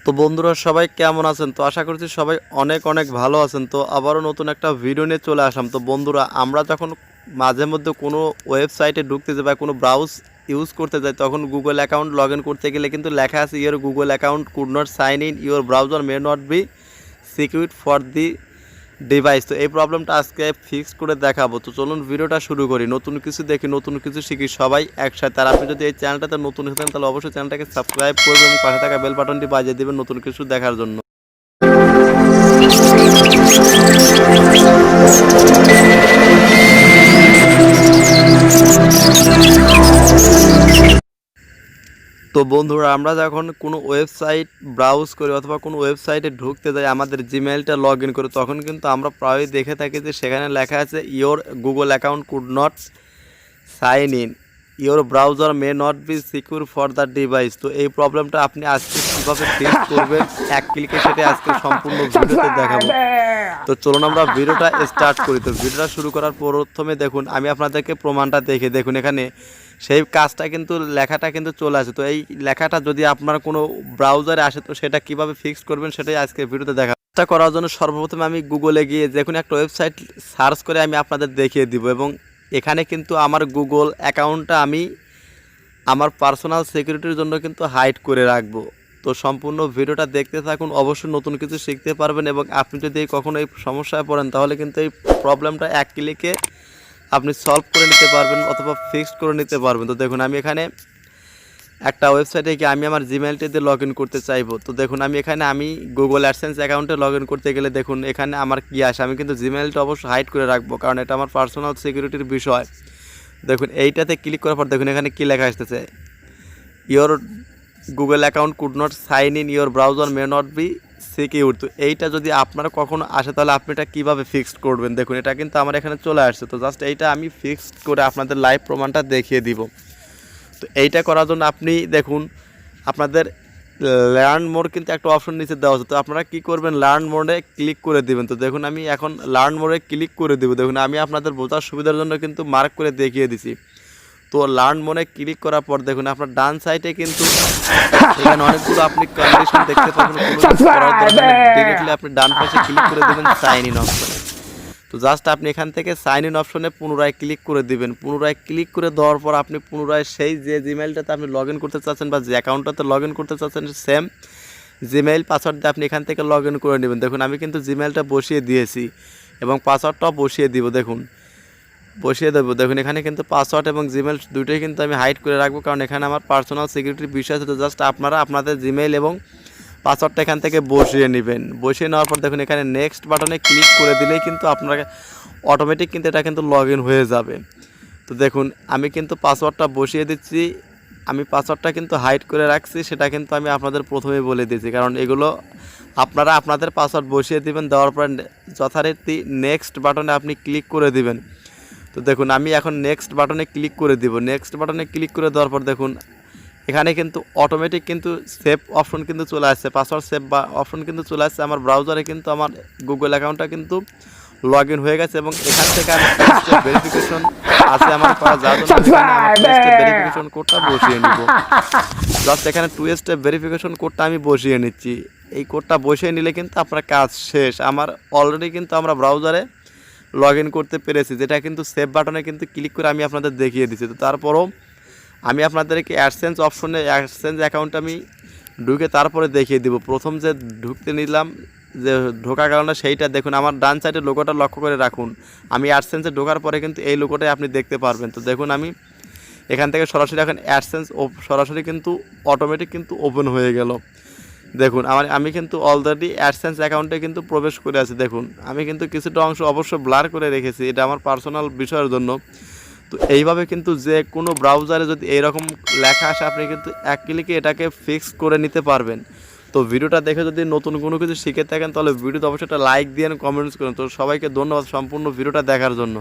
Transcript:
তো বন্ধুরা সবাই কেমন আছেন? তো আশা করছি সবাই অনেক অনেক ভালো আছেন। তো আবারও নতুন একটা ভিডিও নিয়ে চলে আসলাম। তো বন্ধুরা আমরা যখন মাঝে মধ্যে কোনো ওয়েবসাইটে ঢুকতে যাই বা কোনো ব্রাউজ ইউজ করতে যাই, তখন গুগল অ্যাকাউন্ট লগ ইন করতে গেলে কিন্তু লেখা আছে your Google account could not sign in, your browser may not be secure for the device. তো এই প্রবলেমটা আজকে ফিক্স করে দেখাবো। তো চলুন ভিডিওটা শুরু করি। নতুন কিছু দেখি, নতুন কিছু শিখি সবাই একসাথে। আর আপনি যদি এই চ্যানেলটাতে নতুন হতেন তাহলে অবশ্যই চ্যানেলটাকে সাবস্ক্রাইব করবেন এবং পাশে থাকা বেল বাটনটি বাজিয়ে দেবেন নতুন কিছু দেখার জন্য। তো বন্ধুরা আমরা যখন কোনো ওয়েবসাইট ব্রাউজ করি অথবা কোনো ওয়েবসাইটে ঢুকতে যাই, আমাদের জিমেইলটা লগ ইন করি, তখন কিন্তু আমরা প্রায়ই দেখে থাকি যে সেখানে লেখা আছে your Google account could not sign in, your browser may not be secure for the device. তো এই প্রবলেমটা আপনি আজকে কীভাবে ফিক্স করবেন এক ক্লিকে সেটা আজকে সম্পূর্ণ ভিডিওতে দেখাবো। তো চলুন আমরা ভিডিওটা স্টার্ট করি। তো ভিডিওটা শুরু করার প্রথমে দেখুন আমি আপনাদেরকে প্রমাণটা দেখুন এখানে সেই কাজটা কিন্তু লেখাটা কিন্তু চলে আসে। তো এই লেখাটা যদি আপনার কোনো ব্রাউজারে আসে তো সেটা কিভাবে ফিক্স করবেন সেটাই আজকে ভিডিওতে দেখা। এটা করার জন্য সর্বপ্রথমে আমি গুগলে গিয়ে যে কোনো একটা ওয়েবসাইট সার্চ করে আমি আপনাদের দেখিয়ে দিব, এবং এখানে কিন্তু আমার গুগল অ্যাকাউন্টটা আমি আমার পার্সোনাল সিকিউরিটির জন্য কিন্তু হাইড করে রাখবো। তো সম্পূর্ণ ভিডিওটা দেখতে থাকুন, অবশ্যই নতুন কিছু শিখতে পারবেন, এবং আপনি যদি কখনো এই সমস্যায় পড়েন তাহলে কিন্তু এই প্রবলেমটা এক ক্লিকে আপনি সলভ করে নিতে পারবেন অথবা ফিক্সড করে নিতে পারবেন। তো দেখুন আমি এখানে একটা ওয়েবসাইটে গিয়ে আমি আমার জিমেইলটি দিয়ে লগ ইন করতে চাইবো। তো দেখুন আমি এখানে গুগল অ্যাডসেন্স অ্যাকাউন্টে লগ ইন করতে গেলে দেখুন এখানে আমার কী আসে। আমি কিন্তু জিমেইলটা অবশ্যই হাইড করে রাখবো কারণ এটা আমার পার্সোনাল সিকিউরিটির বিষয়। দেখুন এইটাতে ক্লিক করার পর দেখুন এখানে কী লেখা আসতেছে, your Google account could not sign in, your browser may not be secure. তো এইটা যদি আপনার কখনো আসে তাহলে আপনি এটা কীভাবে ফিক্সড করবেন। দেখুন এটা কিন্তু আমার এখানে চলে আসছে। তো জাস্ট এইটা আমি ফিক্সড করে আপনাদের লাইভ প্রমাণটা দেখিয়ে দিব। তো এইটা করার জন্য আপনি দেখুন আপনাদের লার্ন মোড কিন্তু একটা অপশন নিচে দেওয়া আছে। তো আপনারা কী করবেন, লার্ন মোডে ক্লিক করে দিবেন। তো দেখুন আমি এখন লার্ন মোডে ক্লিক করে দেবো। দেখুন আমি আপনাদের বোঝার সুবিধার জন্য কিন্তু মার্ক করে দেখিয়ে দিছি। তো লার্ন মোডে ক্লিক করার পর দেখুন আপনার ডান সাইডে কিন্তু এখানে অনেকগুলো আপনি কন্ডিশন দেখতে পাবেন। ডিরেক্টলি আপনি ডান পাশে ক্লিক করে দেবেন সাইন ইন অপশনে। তো জাস্ট আপনি এখান থেকে সাইন ইন অপশনে পুনরায় ক্লিক করে দিবেন। পুনরায় ক্লিক করে দেওয়ার পর আপনি পুনরায় সেই যে জিমেইলটাতে আপনি লগ ইন করতে চাচ্ছেন বা যে অ্যাকাউন্টটাতে লগ ইন করতে চাচ্ছেন সেম জিমেইল পাসওয়ার্ড দিয়ে আপনি এখান থেকে লগ ইন করে নেবেন। দেখুন আমি কিন্তু জিমেইলটা বসিয়ে দিয়েছি এবং পাসওয়ার্ডটাও বসিয়ে দিব। বসিয়ে দেবো। দেখুন এখানে কিন্তু পাসওয়ার্ড এবং জিমেইল দুটোই কিন্তু আমি হাইড করে রাখবো কারণ এখানে আমার পার্সোনাল সিকিউরিটির বিষয় আছে। তো জাস্ট আপনারা আপনাদের জিমেইল এবং পাসওয়ার্ডটা এখান থেকে বসিয়ে নেবেন। বসিয়ে নেওয়ার পর দেখুন এখানে নেক্সট বাটনে ক্লিক করে দিলেই কিন্তু আপনাকে অটোমেটিক কিন্তু এটা কিন্তু লগ ইন হয়ে যাবে। তো দেখুন আমি কিন্তু পাসওয়ার্ডটা বসিয়ে দিচ্ছি। আমি পাসওয়ার্ডটা কিন্তু হাইড করে রাখছি, সেটা কিন্তু আমি আপনাদের প্রথমেই বলে দিয়েছি কারণ এগুলো আপনারা আপনাদের পাসওয়ার্ড বসিয়ে দিবেন। দেওয়ার পর যথারীতি নেক্সট বাটনে আপনি ক্লিক করে দিবেন। তো দেখুন আমি এখন নেক্সট বাটনে ক্লিক করে দিব। নেক্সট বাটনে ক্লিক করে দেওয়ার পর দেখুন এখানে কিন্তু অটোমেটিক কিন্তু সেভ অপশন কিন্তু চলে আসছে, পাসওয়ার্ড সেভ বা অপশন কিন্তু চলে আসছে। আমার ব্রাউজারে কিন্তু আমার গুগল অ্যাকাউন্টটা কিন্তু লগ ইন হয়ে গেছে এবং এখান থেকে আমি ভেরিফিকেশন আছে আমার করা, যার জন্য ভেরিফিকেশন কোডটা বসিয়ে নিব। জাস্ট এখানে 2 স্টেপ ভেরিফিকেশন কোডটা আমি বসিয়ে নিচ্ছি। এই কোডটা বসিয়ে নিলে কিন্তু আপনার কাজ শেষ। আমার অলরেডি কিন্তু আমরা ব্রাউজারে লগ ইন করতে পেরেছি, যেটা কিন্তু সেভ বাটনে কিন্তু ক্লিক করে আমি আপনাদের দেখিয়ে দিচ্ছি। তো তারপরও আমি আপনাদেরকে অ্যাডসেন্স অপশনে অ্যাডসেন্স অ্যাকাউন্ট আমি ঢুকে তারপরে দেখিয়ে দিব। প্রথম যে ঢুকতে নিলাম যে ঢোকার কারণে সেইটা দেখুন আমার ডান সাইডের লোগোটা লক্ষ্য করে রাখুন। আমি অ্যাডসেন্সে ঢোকার পরে কিন্তু এই লোগোটাই আপনি দেখতে পারবেন। তো দেখুন আমি এখান থেকে সরাসরি এখন অ্যাডসেন্স সরাসরি কিন্তু অটোমেটিক কিন্তু ওপেন হয়ে গেল। দেখুন আমি কিন্তু অলরেডি অ্যাডসেন্স অ্যাকাউন্টে কিন্তু প্রবেশ করে আছি। দেখুন আমি কিন্তু কিছুটা অংশ অবশ্য ব্লার করে রেখেছি, এটা আমার পার্সোনাল বিষয়ের জন্য। তো এইভাবে কিন্তু যে কোনো ব্রাউজারে যদি এইরকম লেখা আসে আপনি কিন্তু এক ক্লিকে এটাকে ফিক্স করে নিতে পারবেন। তো ভিডিওটা দেখে যদি নতুন কোনো কিছু শিখে থাকেন তাহলে ভিডিওতে অবশ্যই একটা লাইক দিয়ে কমেন্টস করুন। তো সবাইকে ধন্যবাদ সম্পূর্ণ ভিডিওটা দেখার জন্য।